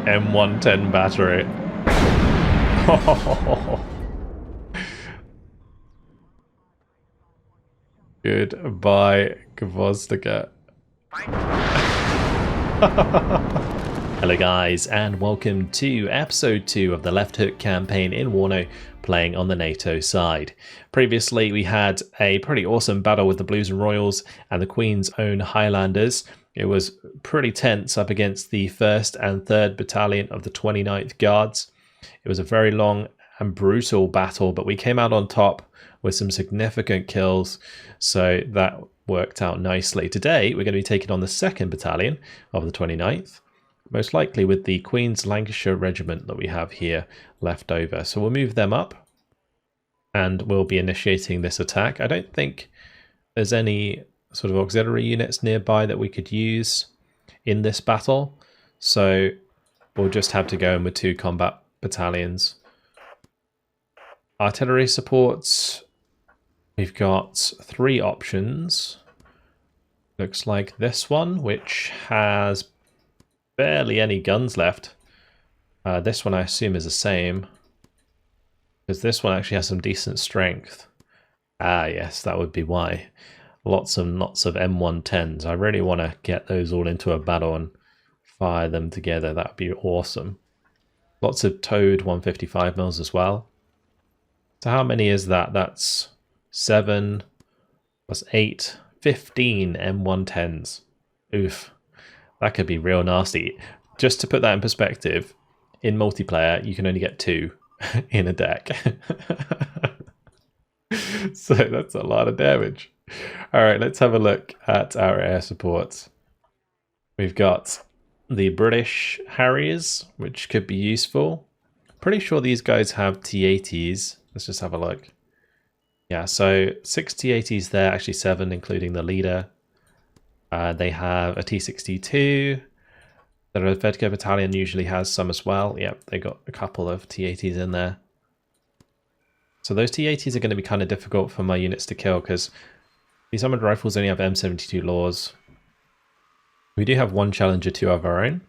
M110 battery. Goodbye, Gvozdica. Hello guys, and welcome to episode 2 of the Left Hook campaign in WARNO, playing on the NATO side. Previously we had a pretty awesome battle with the Blues and Royals and the Queen's Own Highlanders. It was pretty tense up against the 1st and 3rd Battalion of the 29th Guards. It was a very long and brutal battle, but we came out on top with some significant kills, so that worked out nicely. Today we're going to be taking on the 2nd Battalion of the 29th, most likely with the Queen's Lancashire Regiment that we have here left over. So we'll move them up and we'll be initiating this attack. I don't think there's any sort of auxiliary units nearby that we could use in this battle, so we'll just have to go in with 2 combat battalions. Artillery supports, we've got 3 options. Looks like this one, which has barely any guns left. This one I assume is the same, because this one actually has some decent strength. Ah yes, that would be why. Lots and lots of M110s. I really want to get those all into a battle and fire them together. That would be awesome. Lots of towed 155mm as well. So how many is that? That's 7 plus 8, 15 M110s. Oof. That could be real nasty. Just to put that in perspective, in multiplayer, you can only get 2 in a deck. So that's a lot of damage. Alright, let's have a look at our air supports. We've got the British Harriers, which could be useful. Pretty sure these guys have T-80s. Let's just have a look. Yeah, so 6 T-80s there, actually 7 including the leader. They have a T-62. The Redvedka battalion usually has some as well. Yep, they got a couple of T-80s in there. So those T-80s are going to be kind of difficult for my units to kill because these armored rifles only have M72 laws. We do have 1 Challenger 2 of our own.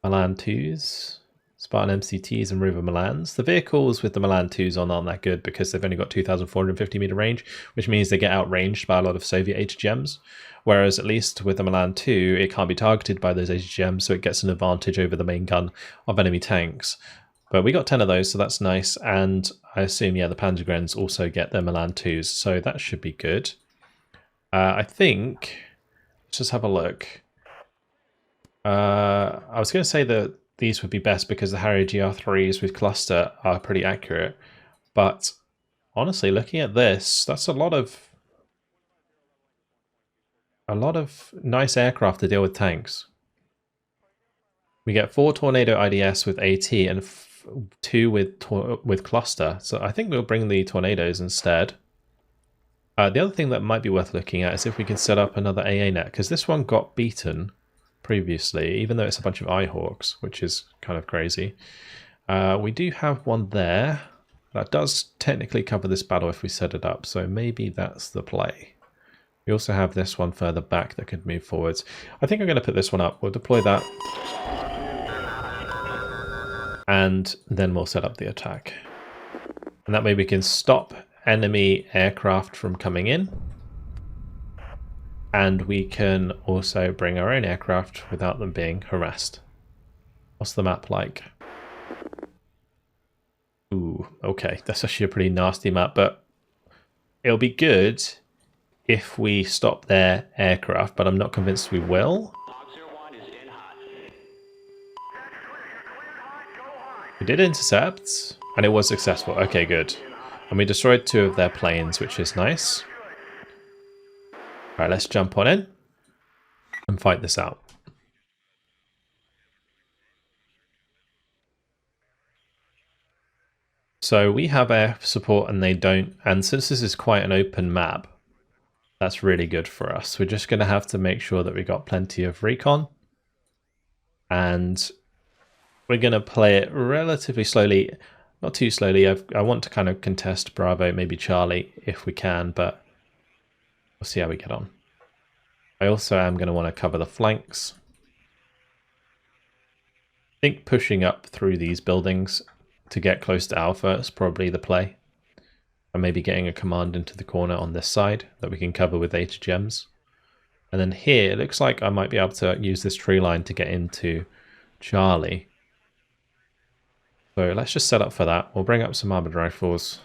Milan 2s, Spartan MCTs and River Milans. The vehicles with the Milan 2s on aren't that good because they've only got 2,450 meter range, which means they get outranged by a lot of Soviet HGMs. Whereas at least with the Milan 2, it can't be targeted by those HGMs, so it gets an advantage over the main gun of enemy tanks. But we got 10 of those, so that's nice. And I assume, yeah, the Panzergrens also get their Milan 2s, so that should be good. I think, let's just have a look. I was going to say that these would be best because the Harrier GR3s with cluster are pretty accurate. But honestly, looking at this, that's a lot of nice aircraft to deal with tanks. We get 4 Tornado IDS with AT and 2 with cluster. So I think we'll bring the Tornadoes instead. The other thing that might be worth looking at is if we can set up another AA net, because this one got beaten previously, even though it's a bunch of Eyehawks, which is kind of crazy. We do have one there. That does technically cover this battle if we set it up, so maybe that's the play. We also have this one further back that could move forwards. I think I'm going to put this one up. We'll deploy that. And then we'll set up the attack. And that way we can stop enemy aircraft from coming in. And we can also bring our own aircraft without them being harassed. What's the map like? Ooh, okay. That's actually a pretty nasty map, but it'll be good if we stop their aircraft, but I'm not convinced we will. We did intercept, and it was successful. Okay, good. And we destroyed 2 of their planes, which is nice. Alright, let's jump on in and fight this out. So we have air support and they don't, and since this is quite an open map, that's really good for us. We're just going to have to make sure that we got plenty of recon. And we're going to play it relatively slowly. Not too slowly. I want to kind of contest Bravo, maybe Charlie, if we can, but we'll see how we get on. I also am going to want to cover the flanks. think pushing up through these buildings to get close to Alpha is probably the play. And maybe getting a command into the corner on this side that we can cover with ATGMs. And then here, it looks like I might be able to use this tree line to get into Charlie. So let's just set up for that. We'll bring up some armored rifles.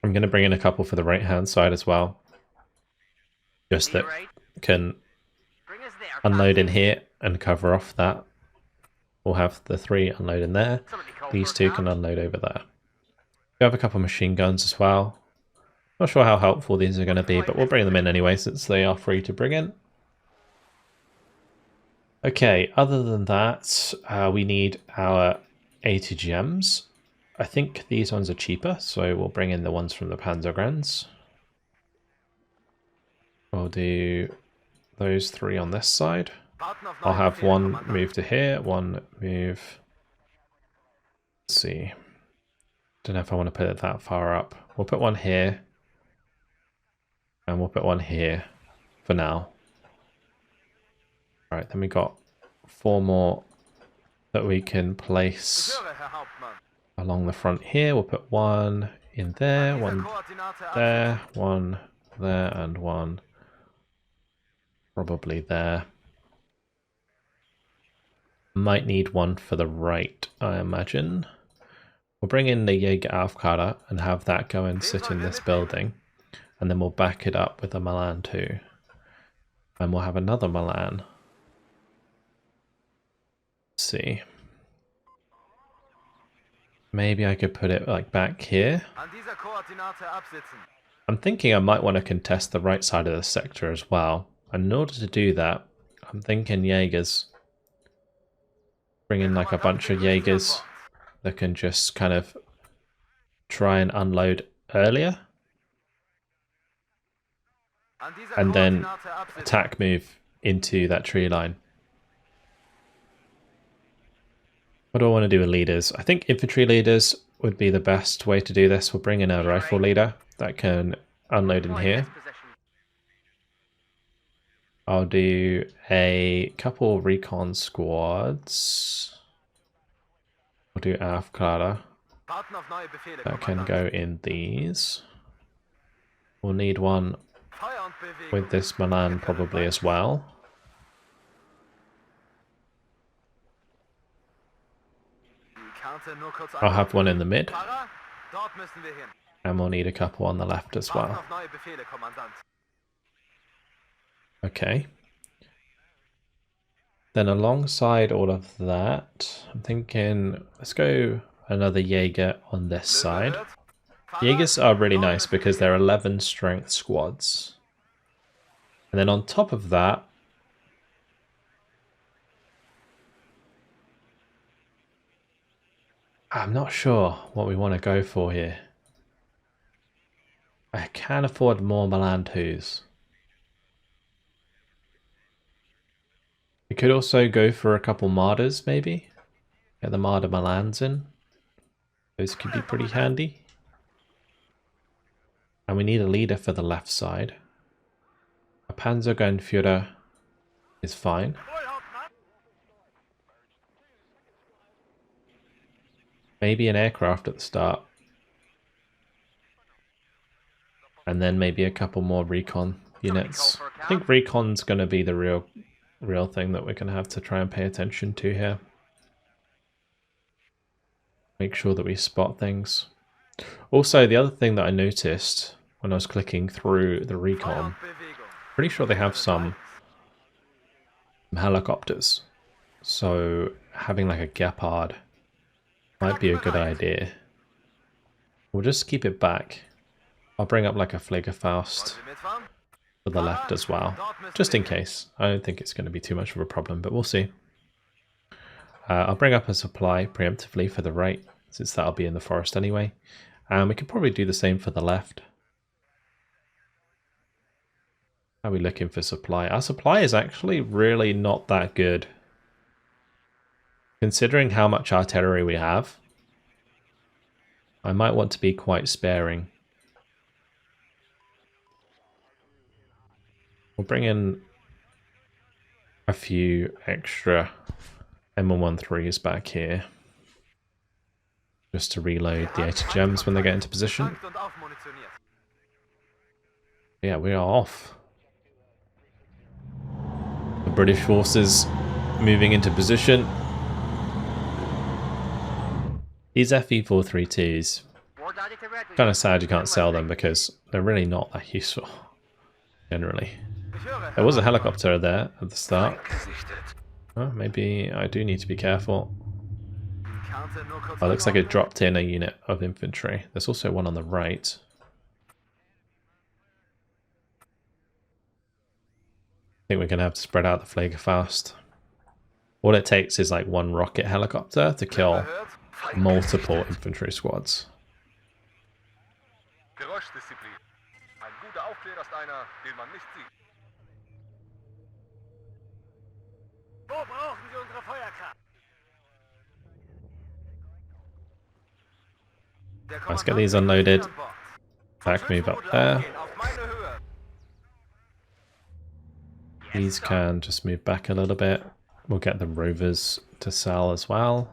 I'm going to bring in a couple for the right-hand side as well. Just that can unload in here and cover off that. We'll have the 3 unload in there. These 2 can unload over there. We have a couple machine guns as well. Not sure how helpful these are going to be, but we'll bring them in anyway since they are free to bring in. Okay, other than that, we need our ATGMs. I think these ones are cheaper, so we'll bring in the ones from the Panzergrenz. We'll do those 3 on this side. I'll have one move to here, one move. Let's see. Don't know if I want to put it that far up. We'll put one here. And we'll put one here for now. Alright, then we got 4 more that we can place along the front here. We'll put one in there, one there, and one probably there. Might need one for the right, I imagine. We'll bring in the Jaeger Aufkada and have that go and sit in this building. And then we'll back it up with a Milan too. And we'll have another Milan. Let's see. Maybe I could put it like back here. I'm thinking I might want to contest the right side of the sector as well. And in order to do that, I'm thinking Jaegers. Bring in like a bunch of Jaegers that can just kind of try and unload earlier. And then attack move into that tree line. What do I want to do with leaders? I think infantry leaders would be the best way to do this. We'll bring in a rifle leader that can unload in here. I'll do a couple recon squads. We'll do Aufklärer. That can go in these. We'll need one with this Milan probably as well. I'll have one in the mid. And we'll need a couple on the left as well. Okay. Then alongside all of that, I'm thinking, let's go another Jaeger on this side. Jaegers are really nice because they're 11 strength squads. And then on top of that, I'm not sure what we want to go for here. I can afford more Milan 2s. We could also go for a couple Martyrs, maybe. Get the Martyr Milans in. Those could be pretty handy. And we need a leader for the left side. A Panzergrenführer is fine. Maybe an aircraft at the start. And then maybe a couple more recon units. I think recon's going to be the real thing that we're going to have to try and pay attention to here. Make sure that we spot things. Also, the other thing that I noticed when I was clicking through the recon, pretty sure they have some helicopters. So having like a Gepard might be a good idea. We'll just keep it back. I'll bring up like a Fliegerfaust for the left as well, just in case. I don't think it's going to be too much of a problem, but we'll see. I'll bring up a supply preemptively for the right, since that'll be in the forest anyway. And we could probably do the same for the left. How are we looking for supply? Our supply is actually really not that good. Considering how much artillery we have, I might want to be quite sparing. We'll bring in few extra M113s back here. Just to reload the 80 gems when they get into position. Yeah, we are off. The British forces moving into position. These FE432s, kind of sad you can't sell them because they're really not that useful, generally. There was a helicopter there at the start. Oh, maybe I do need to be careful. Oh, it looks like it dropped in a unit of infantry. There's also one on the right. I think we're going to have to spread out the flagger fast. All it takes is like one rocket helicopter to kill multiple infantry squads. Let's get these unloaded. Back move up there. These can just move back a little bit. We'll get the rovers to sell as well.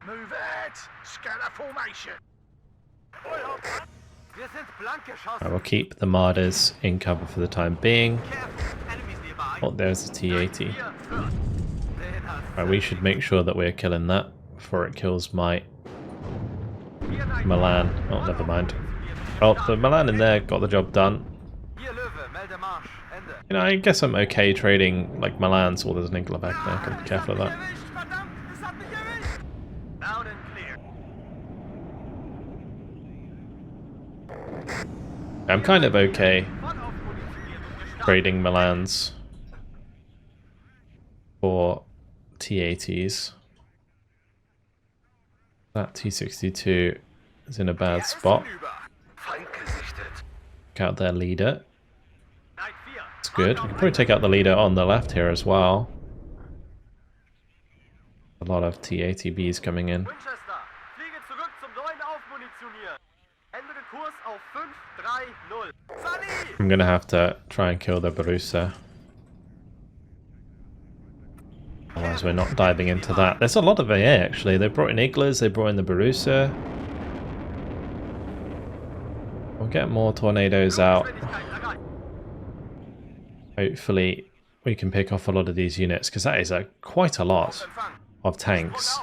Move it! Scatter formation! I will keep the Martyrs in cover for the time being. Oh, there's a T-80. Right, we should make sure that we're killing that before it kills my Milan. Oh, never mind. Oh, the Milan in there got the job done. You know, I guess I'm okay trading like Milans. Oh, there's an Inkler back there. Gotta be careful of that. I'm kind of okay trading Milans for T-80s. That T-62 is in a bad spot. Take out their leader. That's good. We can probably take out the leader on the left here as well. A lot of T-80Bs coming in. I'm gonna have to try and kill the Borussia. Otherwise we're not diving into that. There's a lot of AA actually. They brought in Iglers, they brought in the Borussia. We'll get more tornadoes out. Hopefully we can pick off a lot of these units, because that is quite a lot of tanks.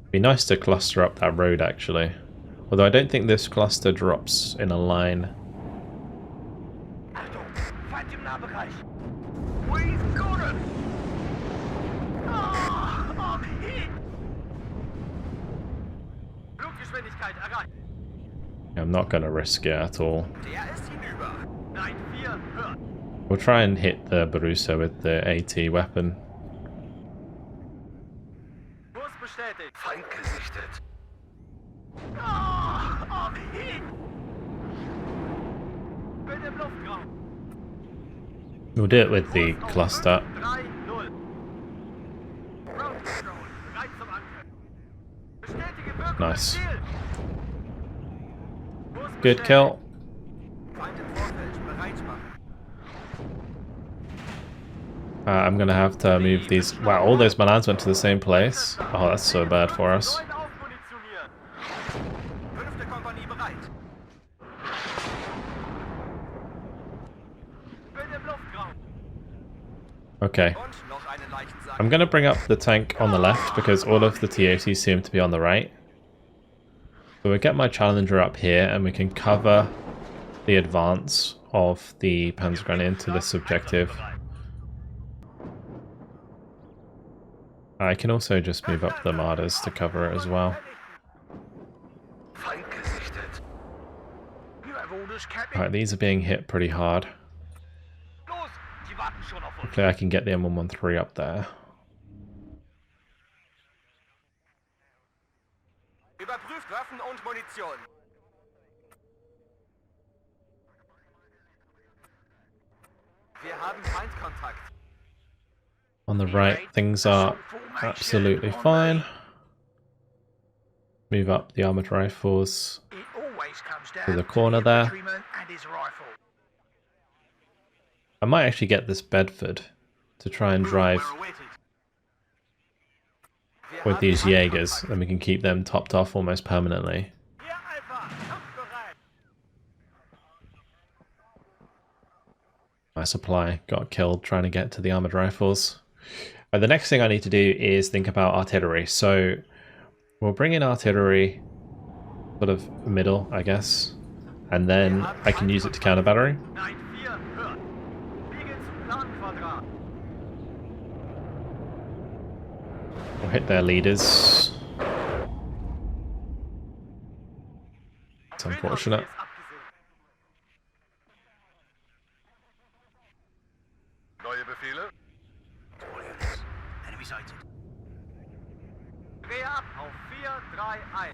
Be nice to cluster up that road actually. Although I don't think this cluster drops in a line. I'm not going to risk it at all. We'll try and hit the Borussia with the AT weapon. We'll do it with the cluster. Nice. Good kill. I'm gonna have to move these. Wow, all those Milans went to the same place. Oh, that's so bad for us. Okay. I'm gonna bring up the tank on the left because all of the T-80s seem to be on the right. So we'll get my Challenger up here and we can cover the advance of the Panzergrenadier into this objective. I can also just move up the Martyrs to cover it as well. Alright, these are being hit pretty hard. Hopefully I can get the M113 up there. On the right, things are absolutely fine. Move up the armored rifles to the corner there. I might actually get this Bedford to try and drive with these Jaegers, then we can keep them topped off almost permanently. My supply got killed trying to get to the armored rifles. The next thing I need to do is think about artillery. So we'll bring in artillery sort of middle, I guess, and then I can use it to counter battery. We'll hit their leaders. It's unfortunate. Neue Befehle? Enemy sighted. Dreh ab auf 4-3-1.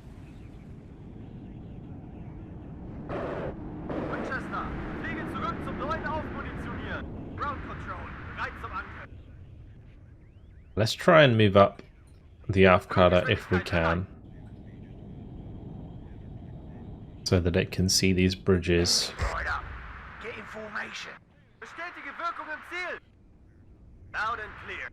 Winchester, fliege zurück zum neuen Aufmunitionieren. Ground Control, bereit zum Angriff. Let's try and move up the Aufkader if we can, so that it can see these bridges. Right up. Get in formation. Bestätige Wirkung im Ziel. Loud and clear.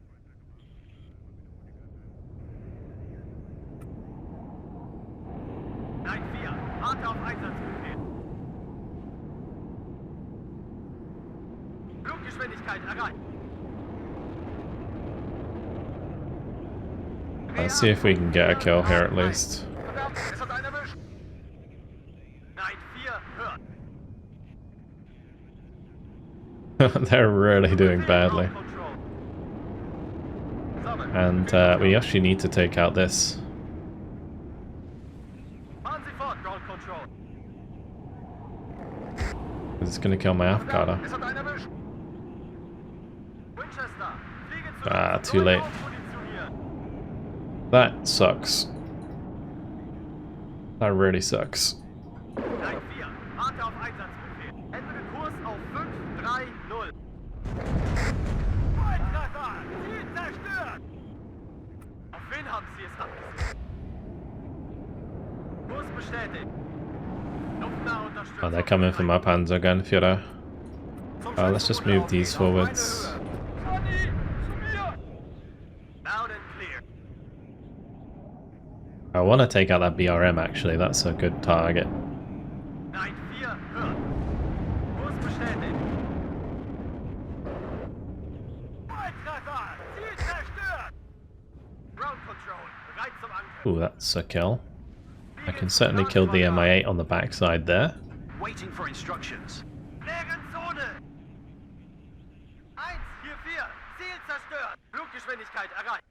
Nein, 4. Warte auf Einsatzbefehl. Fluggeschwindigkeit erreicht. Let's see if we can get a kill here at least. Es hat einen erwischt. Nein, 4 hört. They're really doing badly. And we actually need to take out this. Fahren Sie fort, Ground Control. It's going to kill my Aufkader. Es hat einen erwischt. Winchester, fliege zurück Ah, zum too neuen late. Aufmunitionieren. That sucks. That really sucks. Nein, 4. Warte auf Einsatzbefehl. Ändere Kurs auf 5-3-0. Volltreffer! Ziel zerstört! Auf wen haben Sie es abgesehen? Kurs bestätigt. Luftnah Unterstützung. Oh, they're coming for my Panzer gun, Führer. Let's just move these forwards. Sonny, zu mir! Loud and clear. I want to take out that BRM actually, that's a good target. Nein, 4 hört. Kurs bestätigt. Volltreffer! Ziel zerstört! Ground Control, bereit zum Angriff. Ooh, that's a kill. I can certainly kill the Mi-8 on the backside there. Waiting for instructions. Leeren Zone! 1, 4-4, Ziel zerstört! Fluggeschwindigkeit erreicht.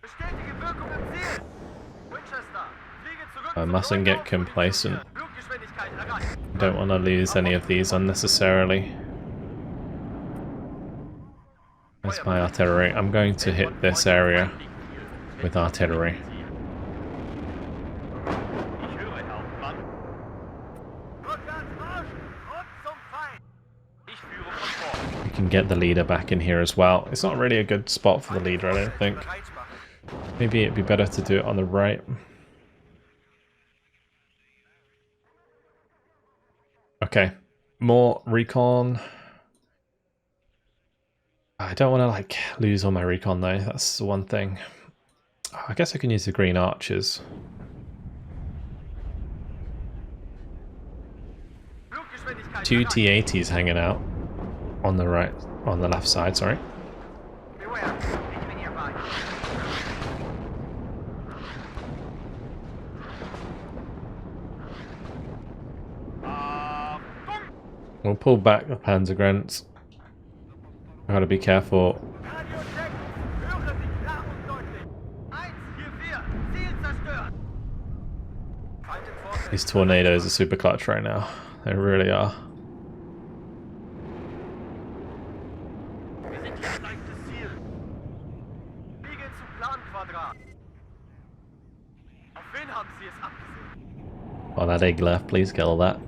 Bestätige Wirkung im Ziel! Winchester, fliege zurück I zum mustn't neuen get complacent. Fluggeschwindigkeit erreicht. Don't want to lose any of these unnecessarily. That's my artillery. I'm going to hit this area with artillery. Ich höre, Hauptmann. Rückwärts Marsch und zum Feind. Ich führe von vorn. We can get the leader back in here as well. It's not really a good spot for the leader, I don't think. Maybe it'd be better to do it on the right. Okay, more recon. I don't want to like lose all my recon though, that's the one thing. Oh, I guess I can use the green archers. Fluggeschwindigkeit Two erreicht. T-80s hanging out on the right, on the left side, sorry. Beware, ich bin hierbei. We'll pull back the Panzergrenz. Gotta be careful. Radio-Check, höre Sie klar und deutlich. 1-4-4, Ziel zerstört. Feind im Vorfeld. These tornadoes are super clutch right now. They really are. Wir sind hier gleich das Ziel. Fliege zu Planquadrat. Auf wen haben Sie es abgesehen? Oh, that egg left, please kill that.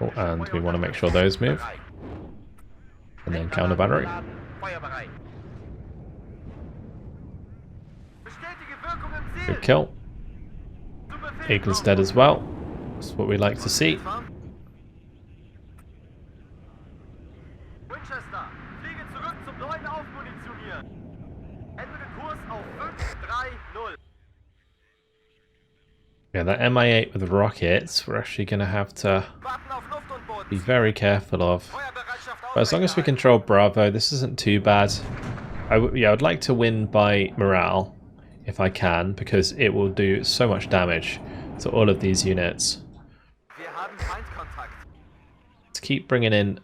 Oh, and we want to make sure those move. And then counter battery. Feuerbereit. Bestätige Wirkung im Ziel. Good kill. Zu Befehl Eagle's kommen. dead as well. That's what we like to see. Winchester, fliege zurück zum neuen Aufmunitionieren. Ändere Kurs auf 530. Yeah, that MI8 with rockets, we're actually going to have to Warten auf Luft- und Boden. be very careful of. Feuerbereitschaft But as long as we aufrechterhalten. control Bravo, this isn't too bad. Yeah, I'd like to win by morale, if I can, because it will do so much damage to all of these units. Wir haben Feindkontakt. Let's keep bringing in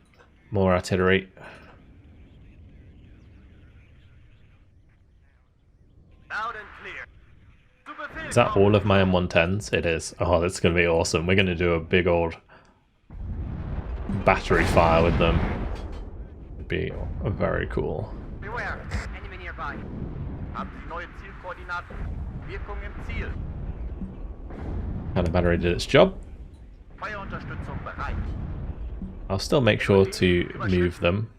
more artillery. Loud and clear. Zu Befehl Is that kommen. all of my M110s? It is. Oh, that's going to be awesome. We're going to do a big old battery fire with them. It'd be very cool. Beware, enemy nearby. Haben Sie neue Zielkoordinaten? Wirkung im Ziel. And the battery did its job. Feuerunterstützung bereit. I'll still make sure to move them.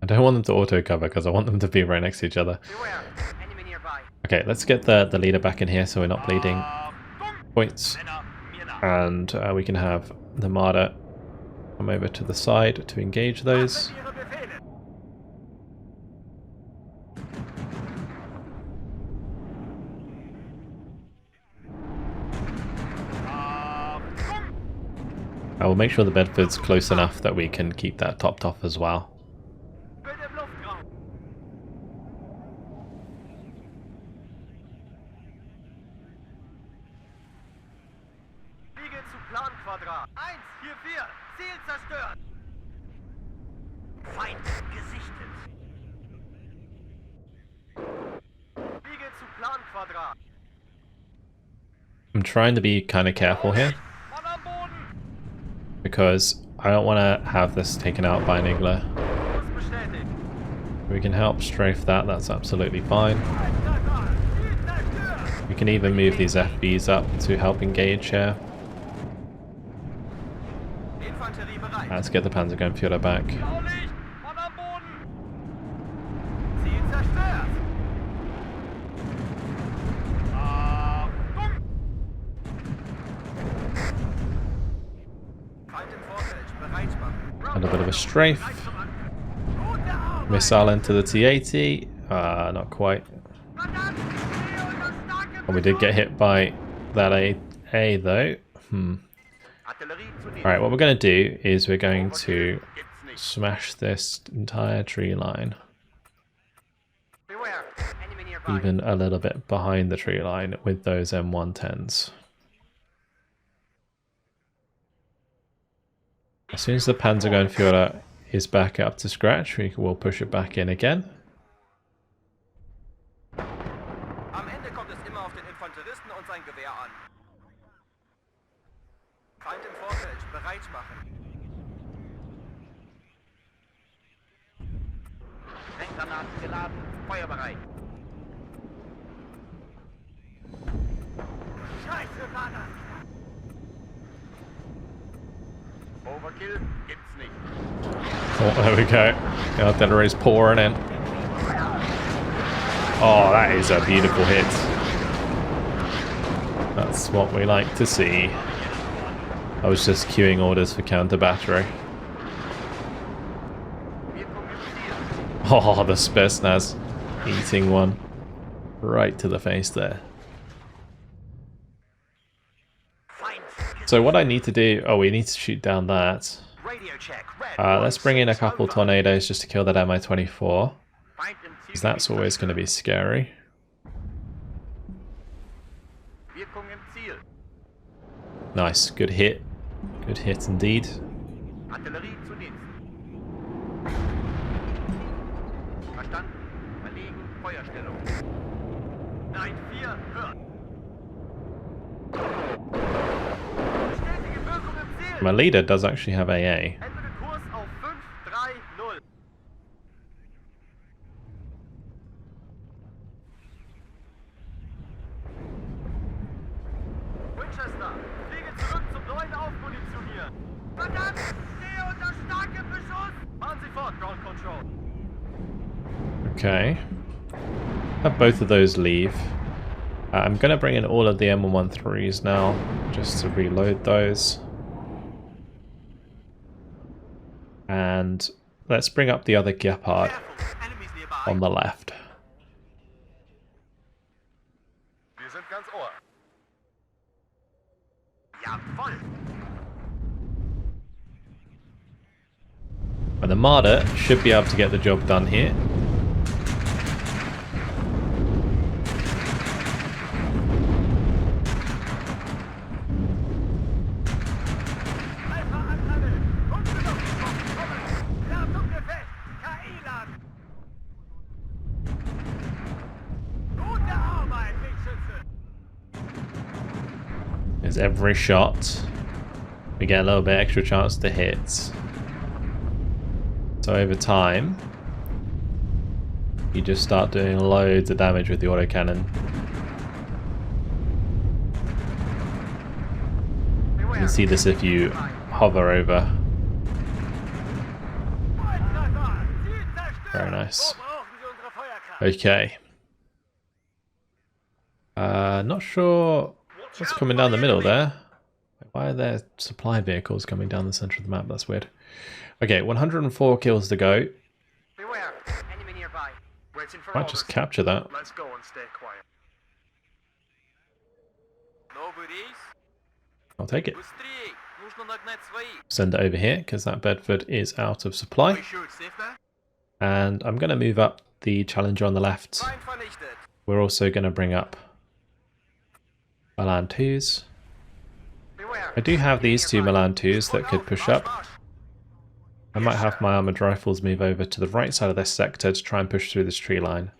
I don't want them to auto cover because I want them to be right next to each other. Beware, enemy nearby. Okay, let's get the leader back in here so we're not bleeding points. Männer, mir nach. And we can have the Marder come over to the side to engage those. Ihre Befehle. I will make sure the Bedford's close enough that we can keep that topped off as well. Bild im Luftraum. Fliege zu Planquadrat. 144. Ziel zerstört. Feind gesichtet. Fliege zu Planquadrat. I'm trying to be kind of careful here Mann am Boden. because I don't want to have this taken out by an Igla. Kurs bestätigt. We can help strafe that, that's absolutely fine. Treffer. Ziel zerstört. We can even move these FBs up to help engage here. Infanterie bereit. Let's get the Panzergrenführer back. Blaulicht. Mann am Boden. Ziel zerstört. Achtung. Feind im Vorfeld. Bereit machen. And a bit of a strafe. Gute Arbeit. Missile into the T-80. Not quite. Verdammt. Sehe unser starkes Well, we did get hit by that A though. Artillerie zunächst. Alright, what we're going to do is we're going to Gibt's nicht. smash this entire tree line. Beware. Enemy nearby. Even a little bit behind the tree line with those M110s. As soon as the Panzergrenführer is back up to scratch, we will push it back in again. Am Ende kommt es immer auf den Infanteristen und sein Gewehr an. Feind im Vorfeld. Bereit machen. Sprenggranaten geladen. Feuerbereit. Scheiße, Banner. Overkill gibt's nicht. Oh, there we go. The artillery's pouring in. Oh, that is a beautiful hit. That's what we like to see. I was just queuing orders for counter battery. Wirkung im Ziel. Oh, the Spetsnaz eating one right to the face there. Feind So what I need to do... Oh, we need to shoot down that. Radio check. Red Let's bring in a 16 couple over. tornadoes just to kill that Mi-24. Feind im Ziel. Because that's always going to be scary. Wirkung im Ziel. Nice, good hit. Good hit indeed. Artillerie zunächst. Verstanden. Verlegen. Feuerstellung. 9-4, hört. Bestätige Wirkung My leader does actually have AA. Ändere Kurs auf 530. Winchester, fliege zurück zum neuen Aufmunitionieren. Verdammt! Stehe unter starkem Beschuss! Fahren Sie fort, Ground Control. Okay. Have both of those leave. I'm going to bring in all of the M113s now, just to reload those. And let's bring up the other Gepard Enemies nearby. on the left. Wir sind ganz Ohr. Jawohl. And the Marder should be able to get the job done here. Alpha anhandeln! Kunstgeschlossen! Kommen! Ladung gefällt! KI laden! Gute Arbeit, Wegschütze! There's every shot. We get a little bit extra chance to hit. So over time, you just start doing loads of damage with the autocannon. You can see this if you hover over. Volltreffer! Ziel zerstört! Very nice. Wo brauchen Sie unsere Feuerkraft? Okay. Not sure what's coming down the middle there. Why are there supply vehicles coming down the center of the map? That's weird. Okay, 104 kills to go. Beware. Enemy nearby. Waiting for Might orders. just capture that. Let's go and stay quiet. Новый рейс? I'll take it. Быстрей! Нужно нагнать своих! Send it over here because that Bedford is out of supply. We sure it's safe there? And I'm going to move up the Challenger on the left. Feind vernichtet! We're also going to bring up Milan 2s. Beware. I do have these two Milan 2s that could push up. I might have my armoured rifles move over to the right side of this sector to try and push through this tree line.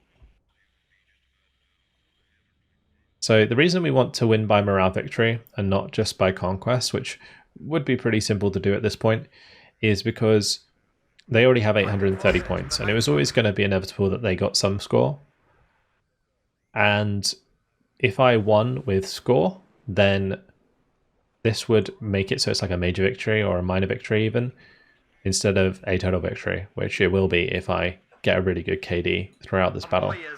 So the reason we want to win by morale victory and not just by conquest, which would be pretty simple to do at this point, is because they already have 830 points and it was always going to be inevitable that they got some score. And if I won with score, then this would make it so it's like a major victory or a minor victory even, instead of a total victory, which it will be if I get a really good KD throughout this battle. Feind im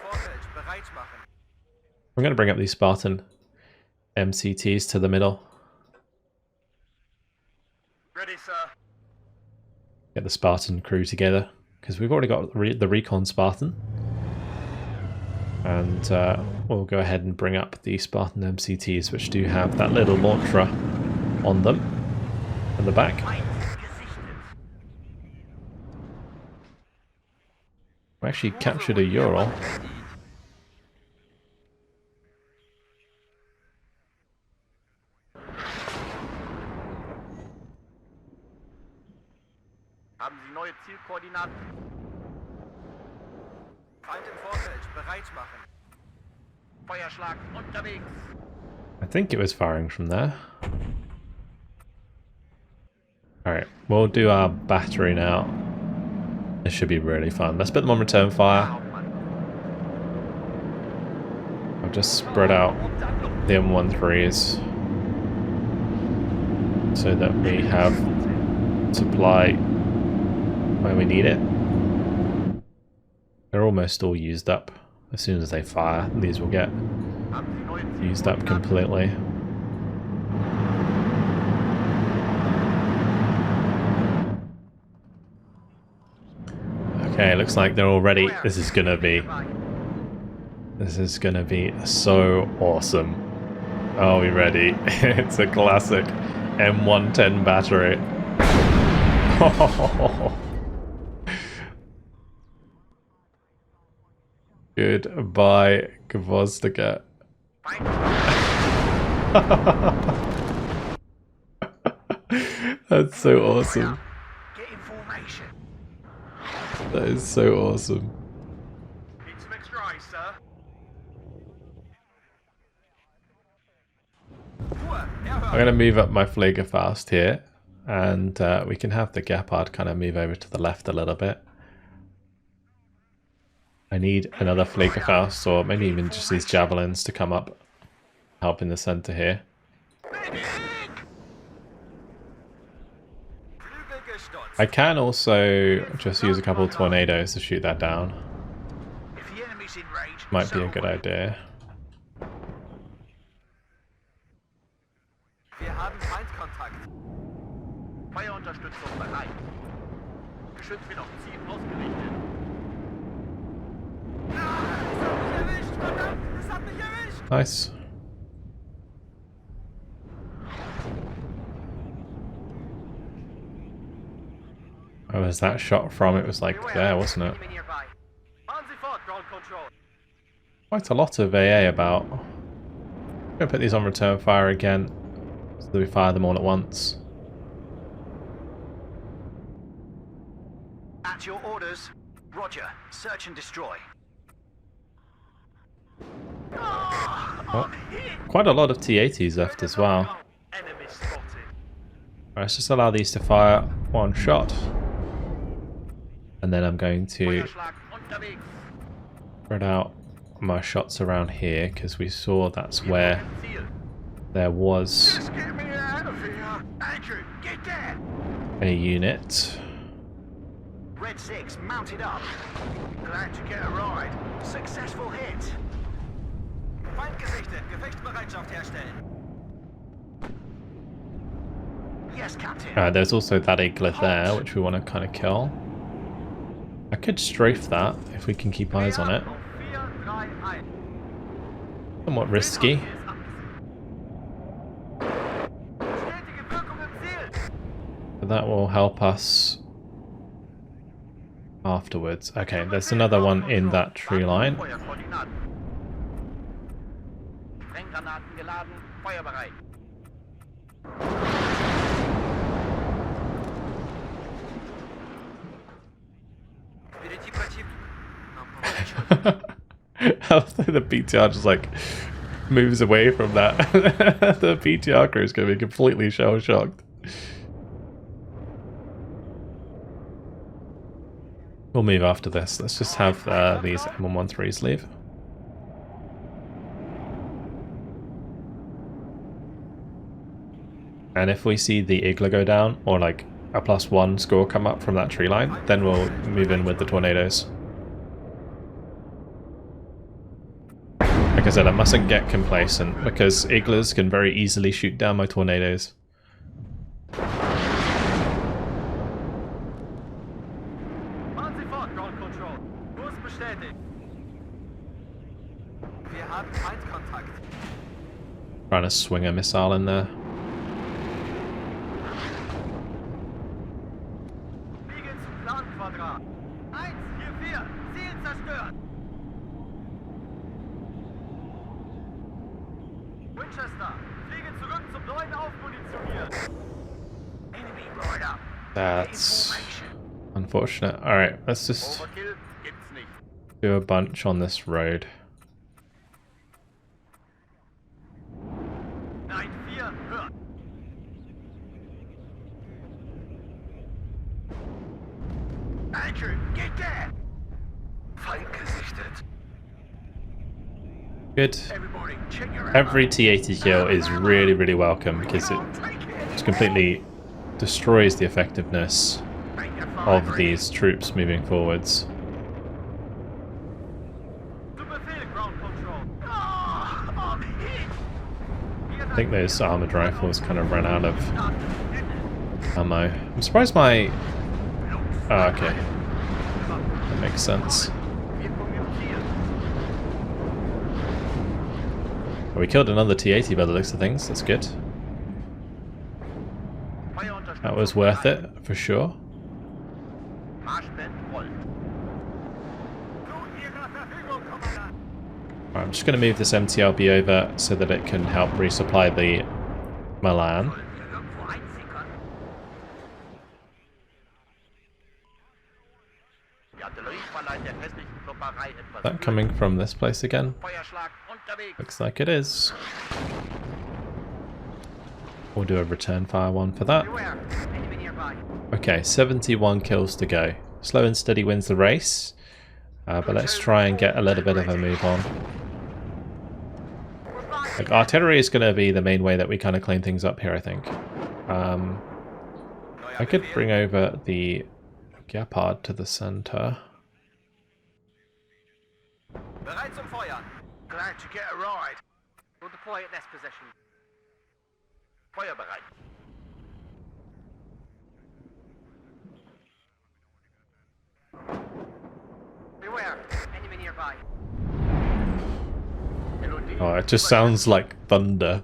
Vorfeld! Bereit machen! I'm going to bring up these Spartan MCTs to the middle. Ready, sir. Get the Spartan crew together, because we've already got the Recon Spartan. And we'll go ahead and bring up the Spartan MCTs, which do have that little launcher on them at the back. We actually captured a Ural. Haben Sie neue Zielkoordinaten? Feind im Vorfeld! Bereit machen! Feuerschlag unterwegs. I think it was firing from there. Alright, we'll do our battery now. This should be really fun. Let's put them on return fire. I've just spread out the M13s so that we have supply where we need it. They're almost all used up. As soon as they fire, these will get Haben Sie neue used up completely. Okay, looks like they're all ready. This is gonna be so awesome. Are we ready? It's a classic M110 battery. Goodbye, Gvozdyka. That's so awesome. Get in formation. That is so awesome. Need some extra ice, sir. I'm going to move up my Fliegerfaust here, and we can have the Gepard kind of move over to the left a little bit. I need another Fliegerfaust, or maybe even just these javelins to come up, help in the center here. I can also just use a couple of tornadoes to shoot that down. If the enemy's in range, Might be so a good are we. idea. Wir haben Feindkontakt. Feuerunterstützung bereit. Geschütz wird auf Ziel ausgerichtet. Es hat mich erwischt, verdammt! Es hat mich erwischt! Nice. Where was that shot from? It was like there, wasn't it? Enemy nearby. Fahren Sie fort, Ground Control. Quite a lot of AA about. I'm going to put these on return fire again, so that we fire them all at once. At your orders. Roger. Search and destroy. Oh, quite a lot of T-80s left as well. Enemy spotted. Let's just allow these to fire one shot. And then I'm going to Feuerschlag unterwegs. spread out my shots around here, because we saw that's where Ziel. there was Just get me out of here. Andrew, get there. a unit. Red 6 mounted up. Glad to get a ride. Successful hit. Feind gesichtet. Gefechtsbereitschaft herstellen. Yes, Captain. There's also that eaglet there, which we want to kind of kill. I could strafe that if we can keep eyes on it. Auf 4-3-1. Somewhat risky. Bestätige Wirkung im Ziel. But that will help us afterwards. Okay, there's another one in that tree line. Feuerkoordinaten. Sprenggranaten geladen, feuerbereit. Впереди противник. How the BTR just like moves away from that. The BTR crew is going to be completely shell shocked. We'll move after this. Let's just have these M113s leave. And if we see the Igla go down, or like a +1 score come up from that tree line, then we'll move in with the tornadoes. Like I said, I mustn't get complacent, because Iglas can very easily shoot down my tornadoes. Fahren Sie fort, Ground Control. Kurs bestätigt. Wir haben Feindkontakt. Trying to swing a missile in there. Fliegen zum Planquadrat. 1-4-4. Ziel zerstört. Winchester. Fliege zurück zum neuen Aufmunitionieren. Enemy right up. That's unfortunate. Alright, let's just Overkill gibt's nicht. do a bunch on this road. 9-4. Hört. Andrew, get there. Feind gesichtet. Good. Everybody, check your Every T-80 kill is really, really welcome, because it just completely destroys the effectiveness of these troops moving forwards. Zu Befehl, Ground Control. I'm hit. I think those armored rifles kind of ran out of ammo. I'm surprised my... Oh, okay. That makes sense. Wirkung im Ziel. Well, we killed another T-80 by the looks of things. That's good. Feuerunterstützung That was worth bereit. it, for sure. Marschband rollt. Zu Ihrer Verfügung, Kommandant. Right, I'm just going to move this MTLB over so that it can help resupply the Milan. Irgendwo einsickern. Die Artillerieverleih der restlichen Klopperei etwas Is that coming from this place again? Feuerschlag unterwegs. Looks like it is. We'll do a return fire one for that. Beware. Enemy nearby. Okay, 71 kills to go. Slow and steady wins the race. But let's try and get a little bit of a move on. Like, artillery is going to be the main way that we kind of clean things up here, I think. I could bring over the Gepard to the center. Bereit zum Feuern. Glad to get a ride. We'll deploy at this position. Feuerbereit. Beware. Enemy nearby. LOD. Oh, it just sounds like thunder.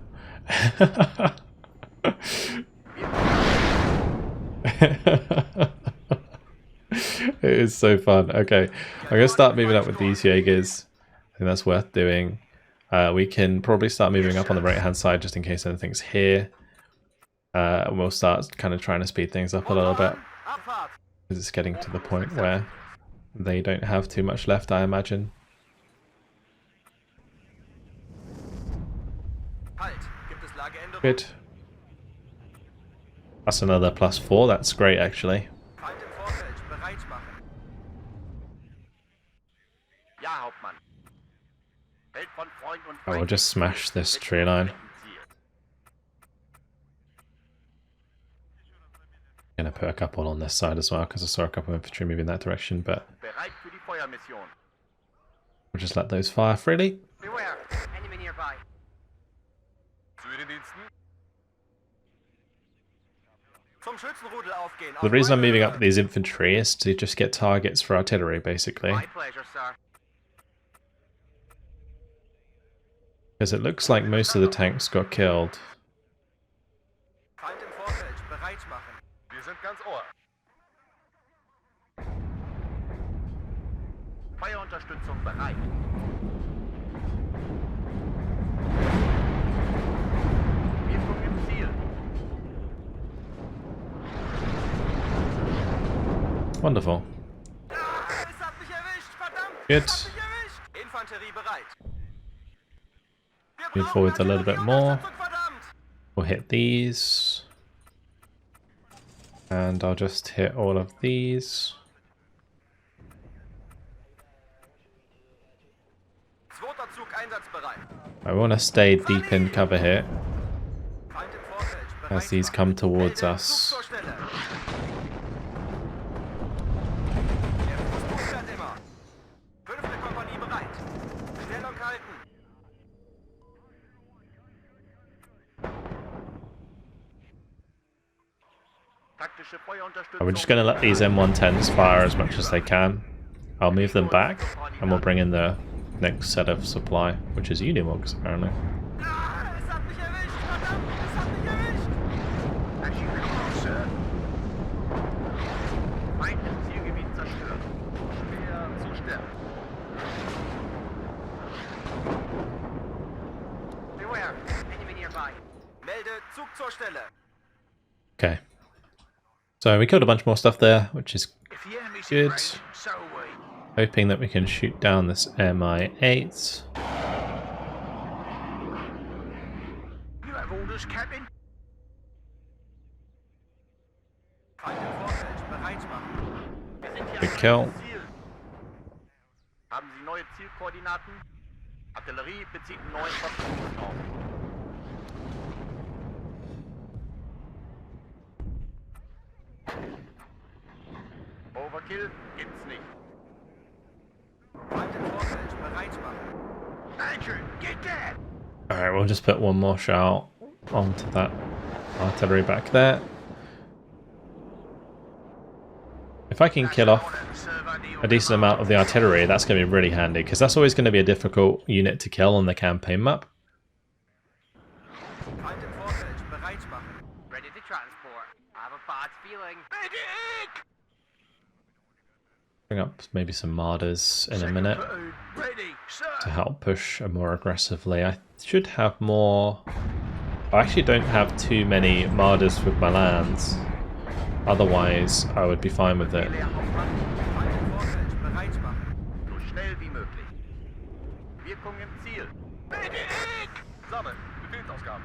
It is so fun. Okay, I'm going to start moving up with these Jaegers. I think that's worth doing. We can probably start moving up on the right hand side just in case anything's here. And we'll start kind of trying to speed things up a little bit. Abfahrt. Because it's getting to the point where they don't have too much left, I imagine. Halt. Gibt es Lageänderung? Good. That's another +4. That's great, actually. Feind im Vorfeld. Bereit machen. Ja, Hauptmann. Feld von Freund und I will Feind. just smash this tree line. I'm gonna put a couple on this side as well because I saw a couple of infantry moving that direction, but Bereit für die Feuermission. we'll just let those fire freely. Beware. Enemy nearby. Zu den Diensten. Zum Schützenrudel aufgehen. The reason I'm moving up these infantry is to just get targets for artillery, basically. My pleasure, sir. Because it looks like most of the tanks got killed. Feind im Vorfeld. Bereit machen. Wir sind ganz Ohr. Feuerunterstützung bereit. Wirkung im Ziel. Wonderful. Es hat mich erwischt. Verdammt. Good. Es hat mich erwischt. Infanterie bereit. Wir Move brauchen forwards a little bit more. Artillerieunterstützung, verdammt. We'll hit these. And I'll just hit all of these. Zweiter Zug einsatzbereit. I want to stay deep in cover here Feind im Vorfeld. Bereit as these machen. come towards Melde, us. Zug zur Stelle. Der Fußbug fährt immer. 5. Kompanie bereit. Stellung halten. Taktische Feuerunterstützung. We're just going to let these M110s fire as much as they can. I'll move them back and we'll bring in the next set of supply, which is Unimogs apparently. Ah, es hat mich erwischt. Verdammt, es hat mich erwischt. As you come on, sir. Feind im Zielgebiet zerstört. Schwer zu sterben. Beware. Enemy nearby. Melde Zug zur Stelle. Okay. So we killed a bunch more stuff there, which is If the enemy's Good. in range, so are we. hoping that we can shoot down this Mi-8. You have orders, Captain? Feind im Vorfeld. Bereit machen. Wir sind hier Good am kill. Ziel. Haben Sie neue Zielkoordinaten? Artillerie bezieht einen neuen Versuch auf. Overkill gibt's nicht. Feind im Vorfeld. Bereit machen. Andrew, get there! Alright, we'll just put one more shot onto that artillery back there. If I can kill off a decent amount of the artillery, that's going to be really handy, because that's always going to be a difficult unit to kill on the campaign map. Feind im Vorfeld. Bereit machen. Ready to transport. I have a bad feeling. Medic! Bring up maybe some Martyrs in a minute Platoon, ready, sir. to help push more aggressively. I should have more... I actually don't have too many Martyrs with my lands. Otherwise, I would be fine with it. Leer Hauptmann. Feind im Vorfeld. Bereit machen. So schnell wie möglich. Wirkung im Ziel. Medic! Sammeln. Befehlsausgabe.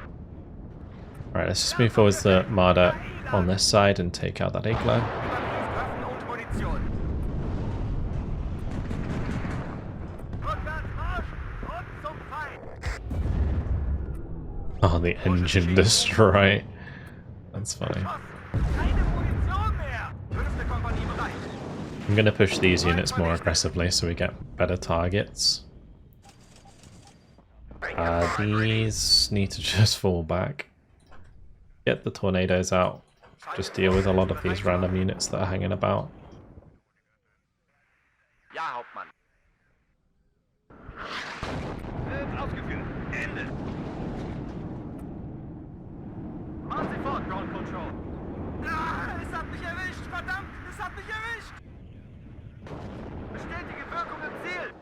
Alright, let's just move towards the Marder on this side and take out that igloo. Waffen und Munition. Rückwärts Marsch und zum Feind. Oh, the engine destroy. That's funny. Keine Munition mehr. 5. Kompanie bereit. I'm going to push these units more aggressively so we get better targets. These need to just fall back. Get the tornadoes out. Just deal with a lot of these random units that are hanging about. Ja, Hauptmann. Wird ausgeführt. Ende. Machen Sie fort, Ground Control. Ah, es hat mich erwischt. Verdammt, es hat mich erwischt. Bestätige Wirkung im Ziel.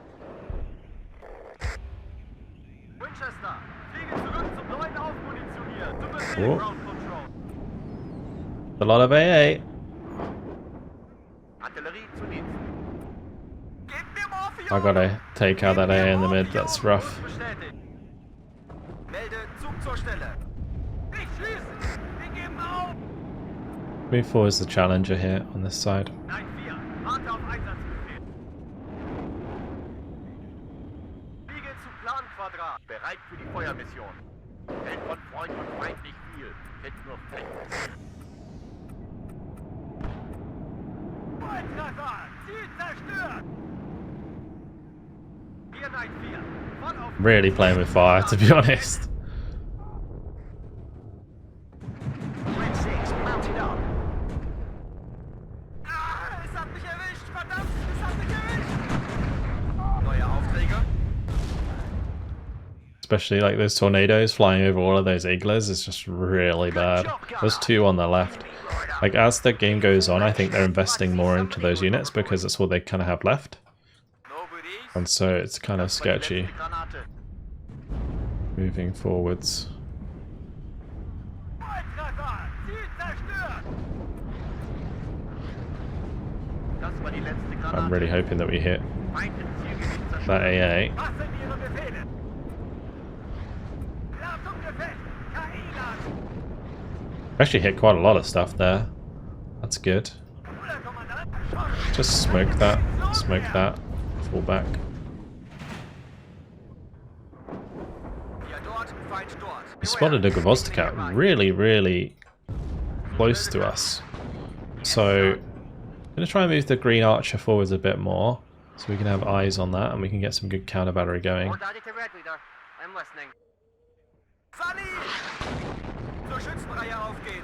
Winchester, fliege zurück zum neuen Aufmunitionieren. Zum Befehl, Oh. Ground Control. A lot of AA. Artillerie zu Dienst. Gebt mir Morphium. I gotta take out that AA in the mid, that's rough. Bestätigt. Melde Zug zur Stelle. Ich schieße. Wir geben auf. Move forwards the Challenger here on this side. 9-4. Warte auf Einsatzbefehl. Fliege zu Planquadrat. Bereit für die Feuermission. Hält von Freund und Feind nicht viel. Kennt nur Flecken. Volltreffer. Ziel zerstört. 4-9-4. Voll auf. Really playing with fire, to be honest. Red 6 mounted up. Ah, es hat mich erwischt. Verdammt, es hat mich erwischt. Neue Aufträge. Especially like those tornadoes flying over all of those igloos is just really bad. There's two on the left. Like as the game goes on, I think they're investing more into those units because that's all they kind of have left. Nobody's. And so it's kind of Das war die sketchy letzte Granate. moving forwards. Volltreffer. Ziel zerstört. Das war die letzte Granate. I'm really hoping that we hit Feind im Zielgebiet zerstört. that AA. Was sind Ihre Befehle? Ladung gefällt. KI-Laden. Actually hit quite a lot of stuff there. That's good. Bruder Kommandant. Just smoke that, fall back. Wir dort, Feind dort. We spotted a Gvozdyka really close to us. So I'm going to try and move the Green Archer forwards a bit more so we can have eyes on that and we can get some good counter battery going. Mortality red leader. I'm listening. Sally! Zur Schützenreihe aufgehen.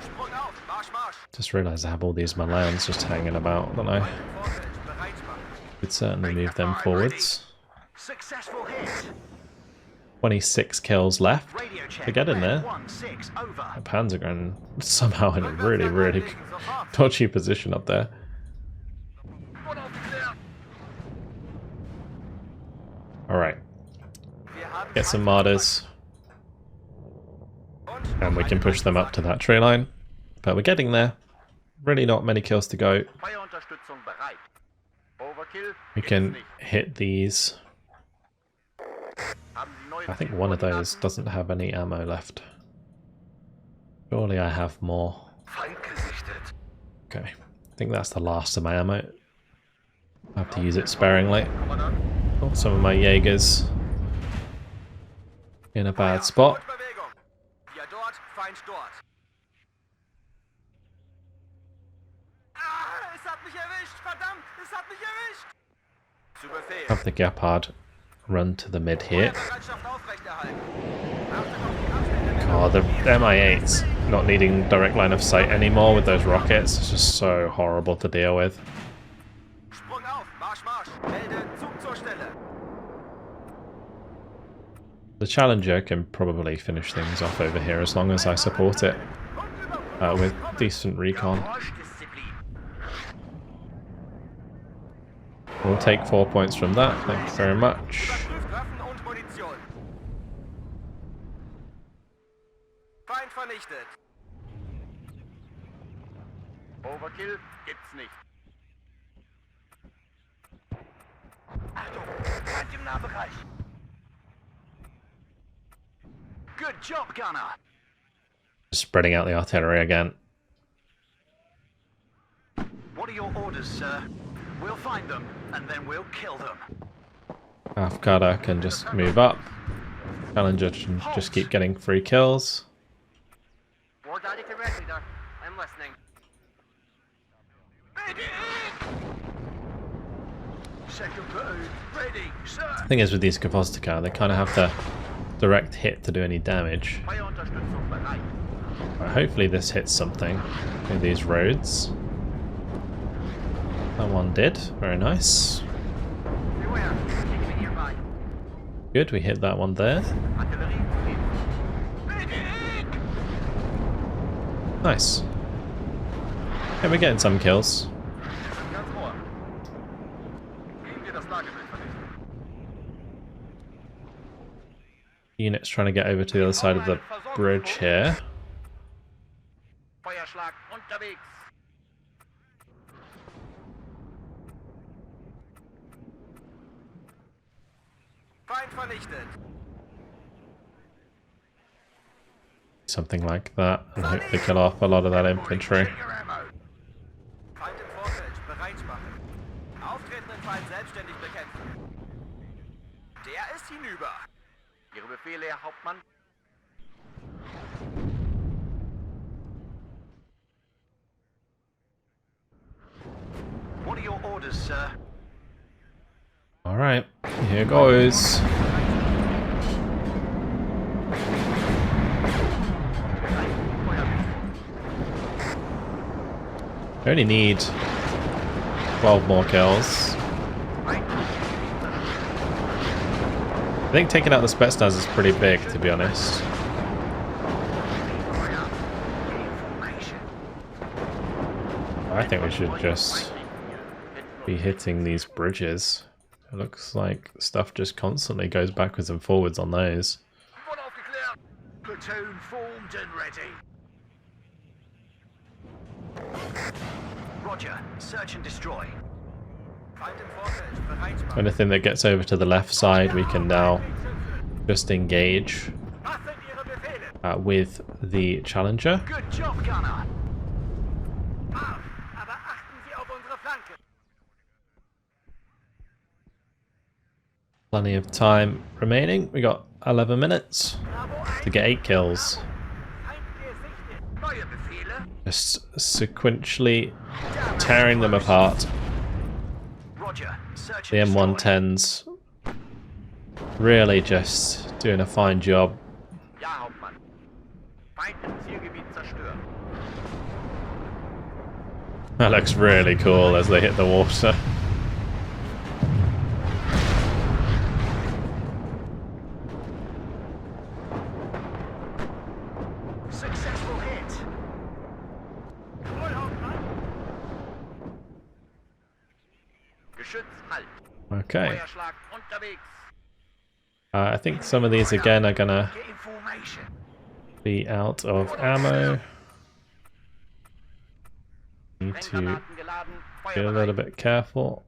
Sprung auf. Marsch, Marsch. Just realised I have all these Malans just hanging about, don't I? Im Vorfeld. Bereit machen. Could certainly move them forwards. Successful hit. 26 kills left. Radio check. To get in there. Red 1-6 over. The Panzergren somehow in a really dodgy position up there. Alright, Wir haben get some Marders and we can push them up to that tree line. But we're getting there. Really not many kills to go. Feuerunterstützung bereit. Overkill. We can hit these. Haben Sie neue I think one of those Zielkoordinaten? doesn't have any ammo left. Surely I have more. Feind gesichtet. Okay, I think that's the last of my ammo. I have to use it sparingly. Kommandant. Oh, some of my Jaegers in a bad spot. Bewegung. Wir dort, Feind dort. Ah, es hat mich erwischt. Verdammt, es hat mich erwischt. Zu Befehl. Have the Gepard run to the mid here. Feuerbereitschaft aufrechterhalten. Achtung auf die Abstände. Oh, the MI8's not needing direct line of sight anymore with those rockets. It's just so horrible to deal with. Sprung auf. Marsch, Marsch. Melde Zug zur Stelle. The Challenger can probably finish things off over here as long as I support it with decent recon. Barrage-Disziplin. We'll take 4 points from that. Thank you very much. Überprüft Waffen und Munition. Feind vernichtet. Overkill gibt's nicht. Achtung, Feind im Nahbereich. Good job, Gunner. Spreading out the artillery again. What are your orders, sir? We'll find them, and then we'll kill them. Afghada can just move up. Challenger can just keep getting free kills. War daddy to red leader. I'm listening. Second platoon, ready, sir. The thing is with these Kapostica, they kind of have to direct hit to do any damage. Feuerunterstützung bereit. Hopefully this hits something in these roads. That one did. Very nice. Beware. Taking it nearby. Good, we hit that one there. Artillerie zu Hilfe. Nice. Yeah, we're getting some kills. Ganz Rohr. Gehen wir das Lagebild vernichten. Units trying to get over to the other side of the bridge here. Feuerschlag unterwegs. Feind vernichtet. Something like that, and hopefully kill off a lot of that infantry. Check your ammo. Feind im Vorfeld. Bereit machen. Auftretenden Feind selbstständig bekämpfen. Der ist hinüber. Ihre Befehle, Herr Hauptmann. What are your orders, sir? Alright, here goes. We only need 12 more kills. I think taking out the Spetsnaz is pretty big, to be honest. I think we should just be hitting these bridges. It looks like stuff just constantly goes backwards and forwards on those. Wurde aufgeklärt. Platoon formed and ready. Roger. Search and destroy. Feind im Vorfeld. Bereit machen. Anything that gets over to the left side, we can now just engage Was sind Ihre Befehle? with the Challenger. Good job, gunner. Marsch. Aber achten Sie auf unsere Flanke. Plenty of time remaining. We got 11 minutes Bravo to get 8 kills. Feind gesichtet. Neue Befehle. Just sequentially tearing them apart. Roger. Search The and destroy. M110s really just doing a fine job. Ja, Hauptmann. Feind im Zielgebiet zerstört. That looks really cool as they hit the water. Successful hit. Wohl, Hauptmann. Geschütz halt. Okay. Feuerschlag unterwegs. I think some of these again are gonna Get in formation. be out of ammo. Need to Brenngranaten geladen. be a little bit careful.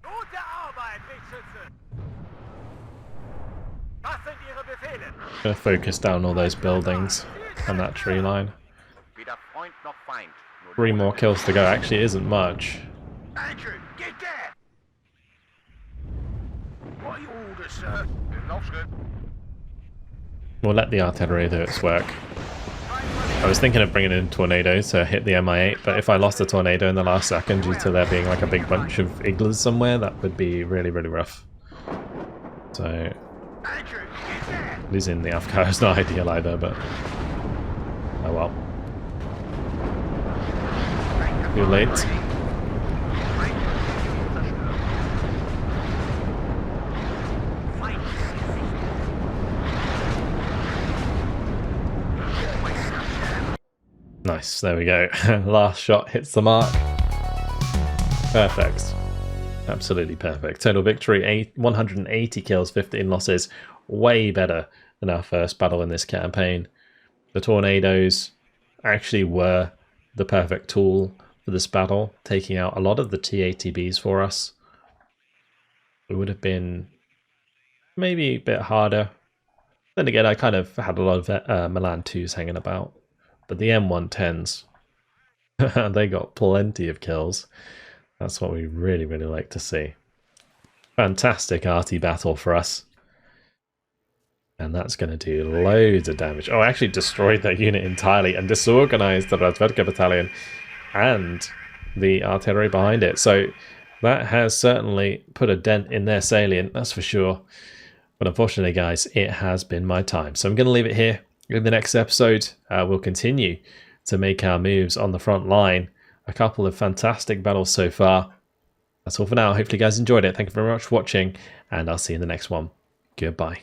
Gute Arbeit, Wegschütze. Was sind Ihre Befehle? Gonna focus down all those buildings and that tree line. Weder Freund noch Feind. Nur 3 more kills to go. Actually, isn't much. Andrew, get there. What are your orders, sir? im Laufschritt. We'll let the artillery do its work. I was thinking of bringing in tornadoes to hit the MI8, but if I lost a tornado in the last second due to there being like a big bunch of igloos somewhere, that would be really, really rough. So Andrew, get there. losing the Afghan is not ideal either, but oh well. Too late. Nice, there we go. Last shot hits the mark. Perfect. Absolutely perfect. Total victory, 180 kills, 15 losses. Way better than our first battle in this campaign. The tornadoes actually were the perfect tool for this battle, taking out a lot of the TATBs for us. It would have been maybe a bit harder Then again, I kind of had a lot of Milan 2s hanging about. But the M110s, they got plenty of kills. That's what we really, really like to see. Fantastic arty battle for us. And that's going to do loads of damage. Oh, I actually destroyed that unit entirely and disorganized the Razvedka battalion and the artillery behind it. So that has certainly put a dent in their salient, that's for sure. But unfortunately, guys, it has been my time. So I'm going to leave it here. In the next episode, we'll continue to make our moves on the front line. A couple of fantastic battles so far. That's all for now. Hopefully you guys enjoyed it. Thank you very much for watching, and I'll see you in the next one. Goodbye.